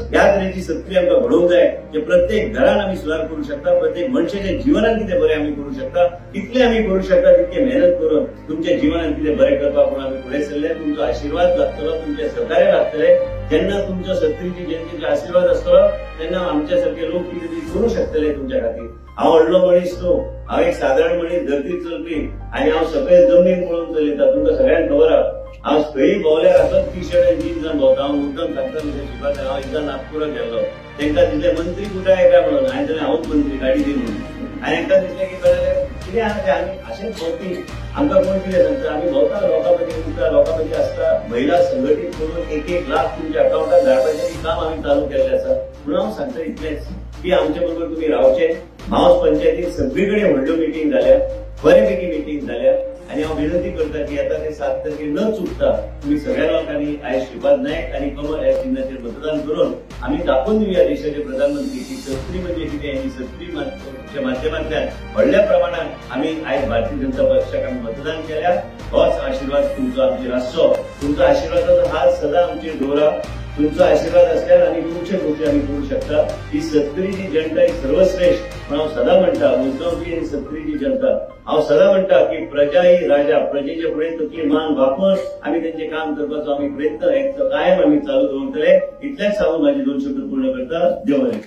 ह्या तरेची सत्तरी आमकां घडोवंक जाय जे प्रत्येक घरान आमी सुदार करू शकता, प्रत्येक मनशाच्या जीवनान कितें बरें आमी करू शकता तितले आमी करू शकता, तितके मेहनत करून तुमच्या जीवनान कितें बरें करपाक म्हणून आमी फुडें सरले। तुमचो आशीर्वाद लागतलो, तुमचे सहकार्य लागतले। जेन्ना तुमच्या सत्तरीची जयंतीचो आशीर्वाद आसतलो तेन्ना आमच्या सारखे लोक कितें तरी करू शकतले तुमच्या खातीर। हांव व्हडलो मनीस न्हू, हांव एक सादारण मनीस, धरतीर चलपी, आनी हांव सकयल जमनीर पळोवन चलयता। तुमकां सगळ्यांक खबर आहा हांव खंयी भोंवल्यार असोच टी शर्ट आनी जीन्स घालून भोंवता। हांव मुद्दम सांगता शिकता, हांव एकदां नागपुराक गेल्लो, तांकां दिसलें मंत्री कुठे आहे काय म्हणून, हांवें जाल्यार हांवूच मंत्री, गाडी दी म्हणून। आनी तांकां दिसलें की कितें आहा तें आमी अशेंच भोंवपी, आमकां कोण कितें सांगता, आमी भोंवता लोकां मदीं उरता, लोकां मदीं आसता। महिला संघटीत करून 1-1 लाख तुमच्या अकाउंटाक धाडपाचें काम आमी चालू केल्लें आसा। म्हणून हांव सांगता इतलेंच की आमचे बरोबर तुमी रावचे। मावस पंचायतीन सगळीकडे व्हडल्यो मिटींग जाल्या, बरेपैकी मिटींग जाल्या, आनी हांव विनंती करता की येता ते 7 तारखेर न चुकता तुम्ही सगळ्या लोकांनी आयज श्रीपाद नायक आणि कमल ह्या चिन्हाचेर मतदान करून आम्ही दाखवून दिवया देशाचे प्रधानमंत्री की सत्तरी म्हणजे कितें, आनी सत्तरीच्या माध्यमांतल्यान व्हडल्या प्रमाणात आम्ही आयज भारतीय जनता पक्षाक आमी मतदान केल्या। होच आशीर्वाद तुमचो आमचेर आसचो, तुमचो आशीर्वादाचो हात सदां आमचेर दवरा। तुमचा आशीर्वाद असल्यान आनी खुबशे गोष्टी आमी करू शकता। ही सत्तरीची जनता ही सर्वश्रेष्ठ म्हणून हांव सदां म्हणटा, मुद्दमची आनी सत्तरीची जनता हांव सदां म्हणटा की प्रजा ही राजा, प्रजेचे फुडें तकली मान वापरून आमी तेंचें काम करपाचो आमी प्रयत्न कायम आमी चालू दवरतले। इतलेंच सांगून म्हाजे 2 शब्द पूर्ण करता। देव बरें।